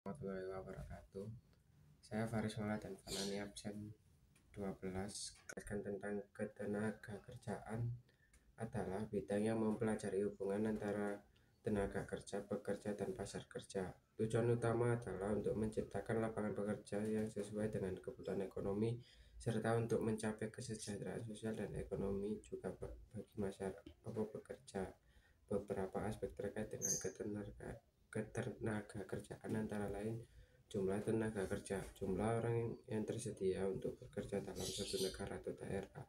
Warahmatullahi wabarakatuh. Saya Faris Maulana Fanani absen 12. Tentang ketenaga kerjaan adalah bidang yang mempelajari hubungan antara tenaga kerja, pekerja, dan pasar kerja. Tujuan utama adalah untuk menciptakan lapangan pekerja yang sesuai dengan kebutuhan ekonomi serta untuk mencapai kesejahteraan sosial dan ekonomi juga bagi masyarakat pekerja. Beberapa aspek terkait dengan ketenaga kerjaan antara lain jumlah tenaga kerja, jumlah orang yang tersedia untuk bekerja dalam suatu negara atau daerah,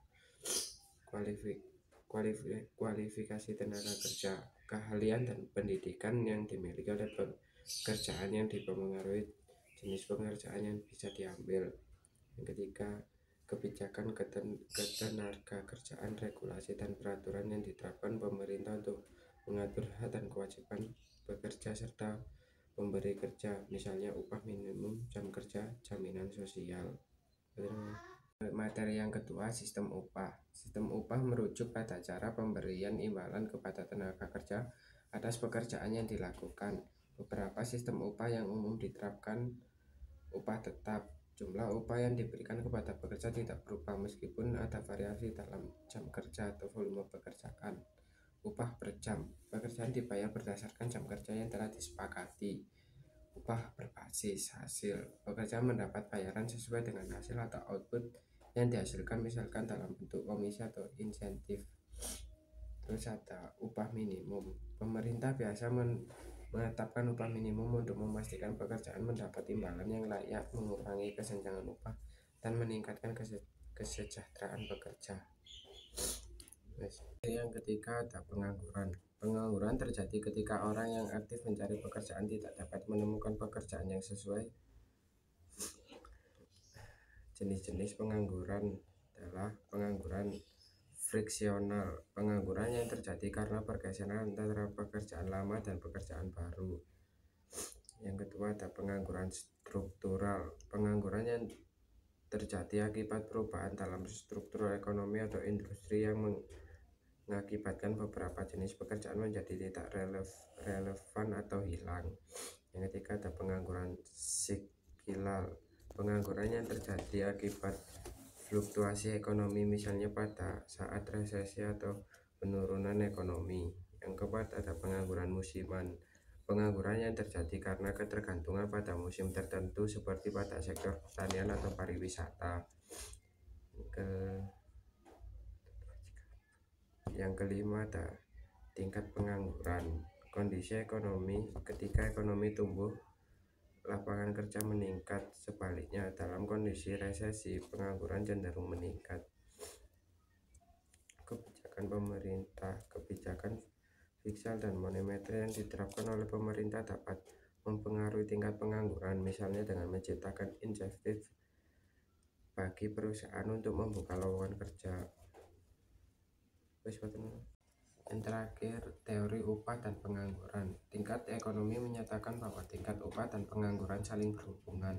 kualifikasi tenaga kerja, keahlian dan pendidikan yang dimiliki oleh pekerjaan yang dipengaruhi jenis pekerjaan yang bisa diambil. Yang ketiga, kebijakan ketenaga kerjaan, regulasi dan peraturan yang diterapkan pemerintah untuk mengatur hak dan kewajiban pekerja serta pemberi kerja, misalnya upah minimum, jam kerja, jaminan sosial. Materi yang kedua, sistem upah. Sistem upah merujuk pada cara pemberian imbalan kepada tenaga kerja atas pekerjaan yang dilakukan. Beberapa sistem upah yang umum diterapkan: upah tetap. Jumlah upah yang diberikan kepada pekerja tidak berubah meskipun ada variasi dalam jam kerja atau volume pekerjaan. Upah per jam. Pekerjaan dibayar berdasarkan jam kerja yang telah disepakati. Upah berbasis hasil. Pekerja mendapat bayaran sesuai dengan hasil atau output yang dihasilkan, misalkan dalam bentuk komisi atau insentif. Terus ada upah minimum. Pemerintah biasa menetapkan upah minimum untuk memastikan pekerjaan mendapat imbalan yang layak, mengurangi kesenjangan upah, dan meningkatkan kesejahteraan pekerja. Yang ketiga ada pengangguran. Pengangguran terjadi ketika orang yang aktif mencari pekerjaan tidak dapat menemukan pekerjaan yang sesuai. Jenis-jenis pengangguran adalah pengangguran friksional, pengangguran yang terjadi karena pergeseran antara pekerjaan lama dan pekerjaan baru. Yang kedua ada pengangguran struktural, pengangguran yang terjadi akibat perubahan dalam struktur ekonomi atau industri yang mengakibatkan beberapa jenis pekerjaan menjadi tidak relevan atau hilang. Yang ketiga ada pengangguran sikilal, pengangguran yang terjadi akibat fluktuasi ekonomi, misalnya pada saat resesi atau penurunan ekonomi. Yang keempat ada pengangguran musiman, pengangguran yang terjadi karena ketergantungan pada musim tertentu seperti pada sektor pertanian atau pariwisata. Yang kelima ada tingkat pengangguran, kondisi ekonomi. Ketika ekonomi tumbuh, lapangan kerja meningkat. Sebaliknya, dalam kondisi resesi, pengangguran cenderung meningkat. Kebijakan pemerintah, kebijakan fiskal dan moneter yang diterapkan oleh pemerintah dapat mempengaruhi tingkat pengangguran, misalnya dengan menciptakan insentif bagi perusahaan untuk membuka lowongan kerja. Yang terakhir, teori upah dan pengangguran. Tingkat ekonomi menyatakan bahwa tingkat upah dan pengangguran saling berhubungan.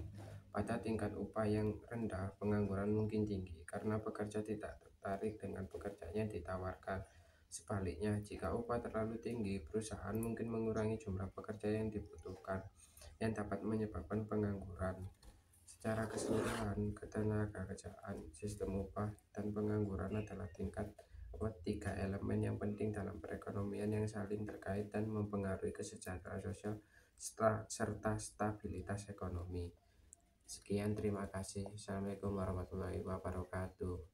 Pada tingkat upah yang rendah, pengangguran mungkin tinggi karena pekerja tidak tertarik dengan pekerjaan yang ditawarkan. Sebaliknya, jika upah terlalu tinggi, perusahaan mungkin mengurangi jumlah pekerja yang dibutuhkan, yang dapat menyebabkan pengangguran. Secara keseluruhan, ketenaga kerjaan, sistem upah, dan pengangguran adalah tiga elemen yang penting dalam perekonomian yang saling terkait dan mempengaruhi kesejahteraan sosial serta stabilitas ekonomi. Sekian, terima kasih. Assalamualaikum warahmatullahi wabarakatuh.